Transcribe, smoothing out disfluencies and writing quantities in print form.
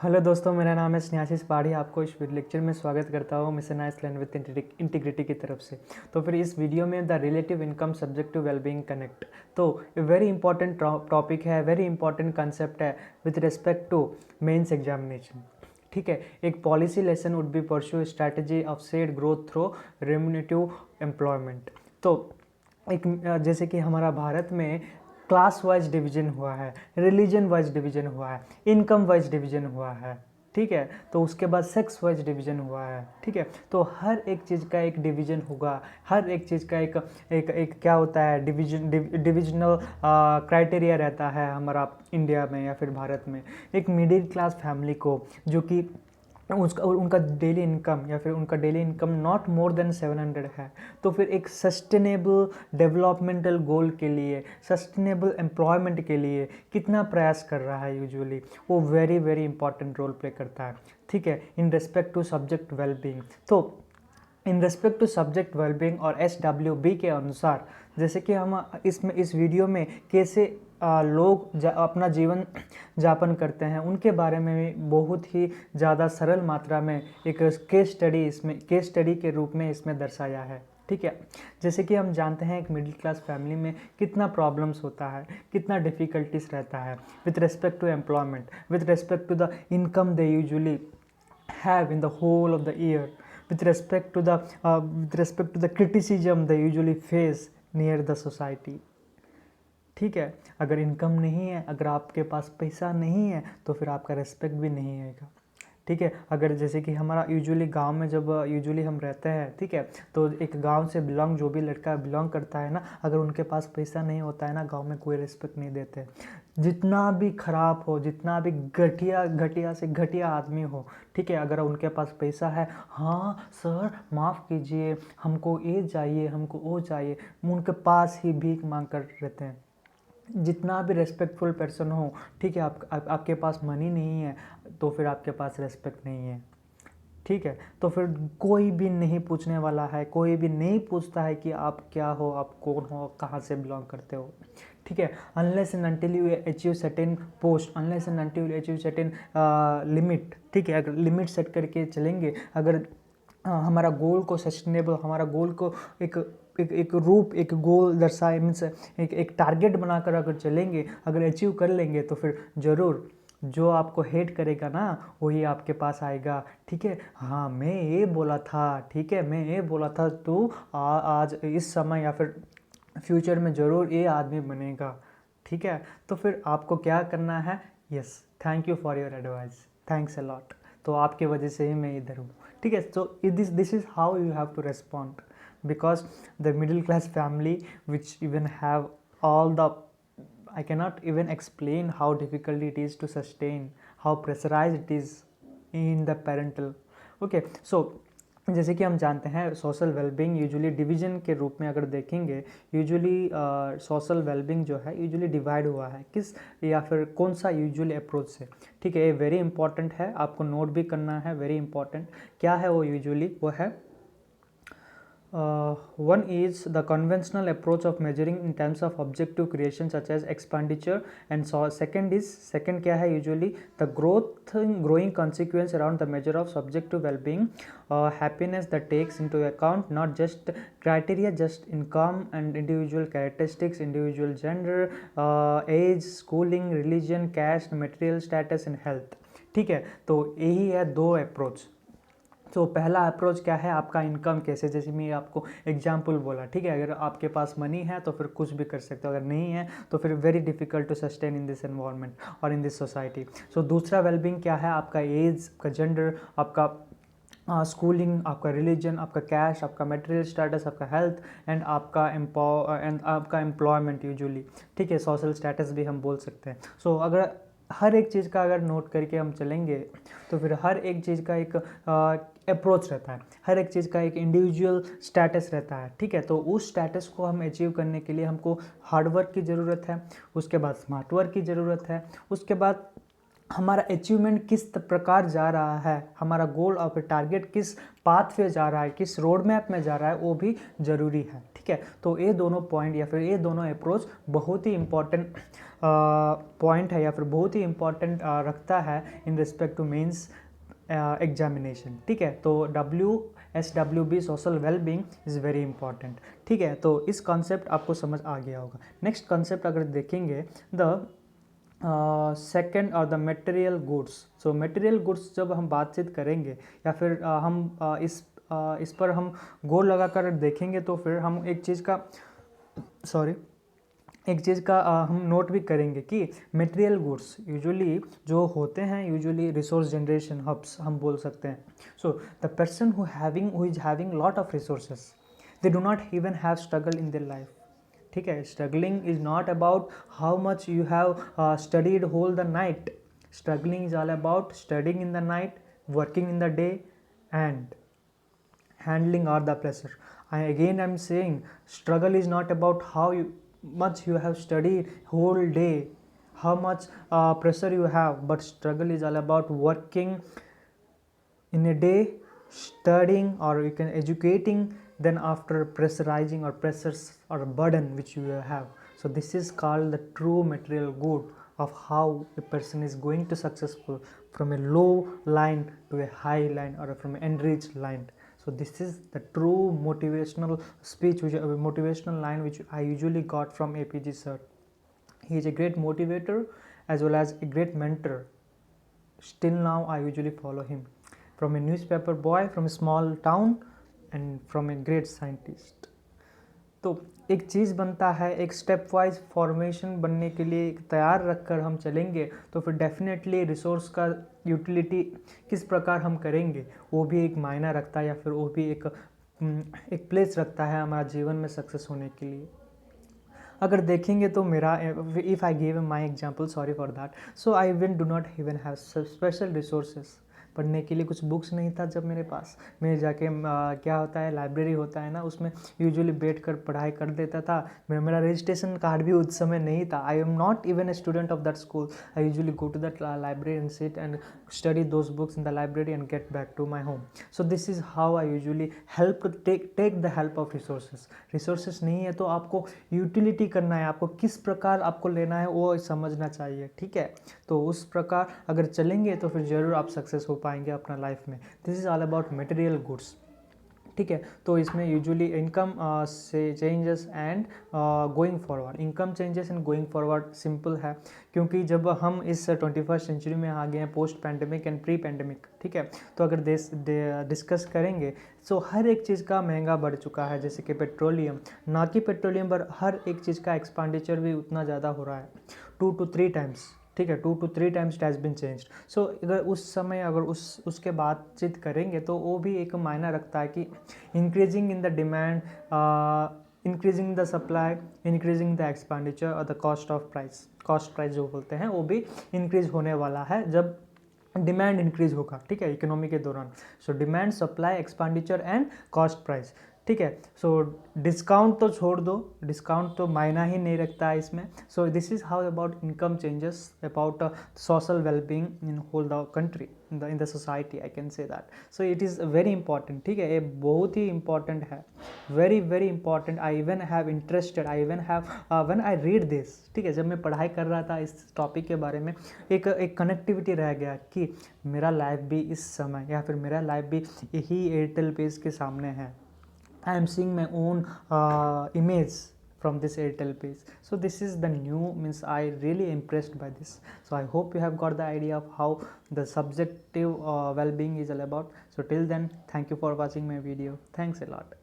Hello दोस्तों, मेरा नाम है स्नेहाशीष पाठी। आपको इस लेक्चर में स्वागत करता हूँ मिशन आइसलैंड विद इंटीग्रिटी की तरफ से। तो फिर इस वीडियो में the relative income subject to wellbeing connect, तो वेरी इंपॉर्टेंट टॉपिक है, वेरी इंपॉर्टेंट कंसेप्ट है with respect to mains examination. ठीक है, एक policy lesson would be pursue strategy of shared growth through remunerative employment. तो एक जैसे कि हमारा भारत में क्लास वाइज डिवीजन हुआ है, रिलीजन वाइज डिवीजन हुआ है, इनकम वाइज डिवीजन हुआ है। ठीक है, तो उसके बाद सेक्स वाइज डिवीजन हुआ है। ठीक है, तो हर एक चीज़ का एक डिवीजन होगा, हर एक चीज़ का एक एक एक क्या होता है, डिविजनल क्राइटेरिया रहता है हमारा इंडिया में या फिर भारत में। एक मिडिल क्लास फैमिली को जो कि उसका उनका डेली इनकम या फिर उनका daily income not more than 700 है, तो फिर एक सस्टेनेबल डेवलपमेंटल गोल के लिए, सस्टेनेबल एम्प्लॉयमेंट के लिए कितना प्रयास कर रहा है यूजुअली, वो very very important role play करता है। ठीक है, in respect to subject wellbeing. तो in respect to subject wellbeing और SWB के अनुसार, जैसे कि हम इस वीडियो में कैसे लोग अपना जीवन जापन करते हैं उनके बारे में भी बहुत ही ज़्यादा सरल मात्रा में एक केस स्टडी के रूप में इसमें दर्शाया है। ठीक है, जैसे कि हम जानते हैं एक मिडिल क्लास फैमिली में कितना प्रॉब्लम्स होता है, कितना डिफ़िकल्टीज रहता है with respect to employment, with respect to the income they usually have in the whole of the year, with respect to the criticism they usually face near the society। ठीक है, अगर income नहीं है, अगर आपके पास पैसा नहीं है, तो फिर आपका रेस्पेक्ट भी नहीं आएगा। ठीक है, अगर जैसे कि हमारा यूजुअली गांव में जब यूजुअली हम रहते हैं, ठीक है, तो एक गांव से जो भी लड़का बिलोंग करता है ना, अगर उनके पास पैसा नहीं होता है ना, गांव में कोई रिस्पेक्ट नहीं देते। जितना भी खराब हो, जितना भी घटिया से घटिया आदमी हो, ठीक है, अगर उनके पास पैसा है, हाँ सर माफ़ कीजिए, हमको ये चाहिए, हमको वो चाहिए, उनके पास ही भीख मांग कर रहते हैं। जितना भी रेस्पेक्टफुल पर्सन हो, ठीक है, आपके पास मनी नहीं है, तो फिर आपके पास रेस्पेक्ट नहीं है। ठीक है, तो फिर कोई भी नहीं पूछने वाला है, कोई भी नहीं पूछता है कि आप क्या हो, आप कौन हो, कहाँ से बिलोंग करते हो। ठीक है, unless and until you achieve certain post, unless and until you achieve certain limit. ठीक है, अगर लिमिट सेट करके चलेंगे, अगर हमारा गोल को सस्टेनेबल, हमारा गोल को एक एक एक रूप, एक गोल दर्शाए, मीन्स एक टारगेट बनाकर अगर चलेंगे, अगर अचीव कर लेंगे, तो फिर ज़रूर जो आपको हेट करेगा ना, वही आपके पास आएगा। ठीक है, हाँ मैं ये बोला था, ठीक है मैं ये बोला था, तो आज इस समय या फिर फ्यूचर में ज़रूर ये आदमी बनेगा। ठीक है, तो फिर आपको क्या करना है, yes thank you for your advice, thanks a lot, तो आपके वजह से ही मैं इधर हूँ। ठीक है, so this is how you have to respond, because the middle class family which even have all the, I cannot even explain how difficult it is to sustain, how pressurized it is in the parental। okay, so जैसे कि हम जानते हैं social wellbeing usually division के रूप में अगर देखेंगे, यूजुअली सोशल वेलबींग जो है यूजुअली डिवाइड हुआ है किस या फिर कौन सा यूजुअली अप्रोच से। ठीक है, ये वेरी इंपॉर्टेंट है, आपको नोट भी करना है, वेरी इंपॉर्टेंट। क्या है वो यूजुअली, वो है one is the conventional approach of measuring in terms of objective creation such as expenditure, and so second क्या है usually the growing consequence around the measure of subjective well-being, happiness that takes into account not just criteria, just income and individual characteristics, individual gender, age, schooling, religion, caste, material status and health। ठीक है, तो यही है दो approach. तो पहला approach क्या है आपका, इनकम कैसे, जैसे मैं आपको एग्जांपल बोला। ठीक है, अगर आपके पास मनी है तो फिर कुछ भी कर सकते हो, अगर नहीं है तो फिर very difficult to sustain in this environment और इन दिस सोसाइटी। सो दूसरा वेलबींग क्या है, आपका एज, आपका जेंडर, आपका स्कूलिंग, आपका रिलीजन, आपका कैश, आपका मटेरियल स्टेटस, आपका हेल्थ एंड आपका एम्प्लॉयमेंट यूजुअली। ठीक है, सोशल स्टेटस भी हम बोल सकते हैं। सो अगर हर एक चीज़ का अगर नोट करके हम चलेंगे, तो फिर हर एक चीज़ का एक अप्रोच रहता है, हर एक चीज़ का एक इंडिविजुअल स्टेटस रहता है। ठीक है, तो उस स्टेटस को हम अचीव करने के लिए हमको हार्ड वर्क की ज़रूरत है, उसके बाद स्मार्ट वर्क की ज़रूरत है, उसके बाद हमारा अचीवमेंट किस प्रकार जा रहा है, हमारा गोल और टारगेट किस पाथ पे जा रहा है, किस रोड मैप में जा रहा है, वो भी ज़रूरी है। ठीक है, तो ये दोनों पॉइंट या फिर ये दोनों अप्रोच बहुत ही इम्पॉर्टेंट पॉइंट है या फिर बहुत ही इम्पॉर्टेंट रखता है in respect to mains examination. ठीक है, तो SWB social wellbeing is very important. ठीक है, तो इस कॉन्सेप्ट आपको समझ आ गया होगा। नेक्स्ट कॉन्सेप्ट अगर देखेंगे, द सेकेंड और the material goods. So material goods जब हम बातचीत करेंगे या फिर इस पर हम गोल लगाकर देखेंगे, तो फिर हम एक चीज़ का हम नोट भी करेंगे कि मटेरियल गुड्स यूजुअली जो होते हैं, यूजुअली रिसोर्स जनरेशन हब्स हम बोल सकते हैं। So the person who is having lot of resources, they do not even have struggle in their life. ठीक है, struggling is not about how much you have studied whole the night. Struggling is all about studying in the night, working in the day and handling all the pressure. I'm saying struggle is not about how much you have studied whole day, how much pressure you have, but struggle is all about working in a day, studying or you can educating, then after pressurizing or pressures or burden which you have. So this is called the true material good of how a person is going to successful from a low line to a high line or from an enriched line. So this is the true motivational speech, motivational line which I usually got from APG sir. He is a great motivator as well as a great mentor. Still now I usually follow him, from a newspaper boy from a small town and from a great scientist. तो एक चीज़ बनता है, एक step wise formation बनने के लिए तैयार रखकर हम चलेंगे, तो फिर डेफिनेटली रिसोर्स का यूटिलिटी किस प्रकार हम करेंगे वो भी एक मायना रखता है या फिर वो भी एक प्लेस रखता है हमारा जीवन में सक्सेस होने के लिए। अगर देखेंगे तो मेरा, if I give my example, sorry for that, so I even do not even have special resources. पढ़ने के लिए कुछ बुक्स नहीं था जब मेरे पास, मैं जाके क्या होता है, लाइब्रेरी होता है ना, उसमें यूजुअली बैठ कर पढ़ाई कर देता था। मेरा रजिस्ट्रेशन कार्ड भी उस समय नहीं था। I am not even a student of that school. I usually go to that library and sit and study those books in the library and get back to my home. So this is how I usually help to take the help of resources नहीं है तो आपको utility करना है, आपको किस प्रकार आपको लेना है वो समझना चाहिए। ठीक है, तो उस प्रकार अगर चलेंगे तो फिर ज़रूर आप सक्सेस हो पाएंगे अपना लाइफ में। This is all about material goods. ठीक है, तो इसमें यूजुअली इनकम से changes and going forward, income changes and going forward simple है, क्योंकि जब हम इस 21st सेंचुरी में आ गए हैं, post pandemic and pre pandemic. ठीक है, तो अगर डिस्कस करेंगे तो हर एक चीज़ का महंगा बढ़ चुका है, जैसे कि पेट्रोलियम, ना कि पेट्रोलियम पर हर एक चीज़ का एक्सपेंडिचर भी उतना ज़्यादा हो रहा है, 2 to 3 टाइम्स। ठीक है, 2 to 3 times it has been changed. So अगर उस समय अगर उसके बातचीत करेंगे तो वो भी एक मायना रखता है कि increasing in the demand, increasing the supply, increasing the expenditure और द कॉस्ट प्राइस जो बोलते हैं वो भी इंक्रीज होने वाला है जब डिमांड इंक्रीज होगा। ठीक है, इकोनॉमी के दौरान। So demand, supply, expenditure and cost price. ठीक है, सो डिस्काउंट तो छोड़ दो, डिस्काउंट तो मायना ही नहीं रखता है इसमें। So this is how about income changes, about social wellbeing in whole the country, in the society, I can say that. So it is very important. ठीक है, ये बहुत ही इंपॉर्टेंट है, very very important. I even have interested, I even have when I read this. ठीक है, जब मैं पढ़ाई कर रहा था इस टॉपिक के बारे में, एक कनेक्टिविटी रह गया कि मेरा लाइफ भी इस समय या फिर मेरा लाइफ भी यही एयरटेल पेज के सामने है। I am seeing my own image from this Airtel page. So this is the new, means I really impressed by this. So I hope you have got the idea of how the subjective well-being is all about. So till then, thank you for watching my video. Thanks a lot.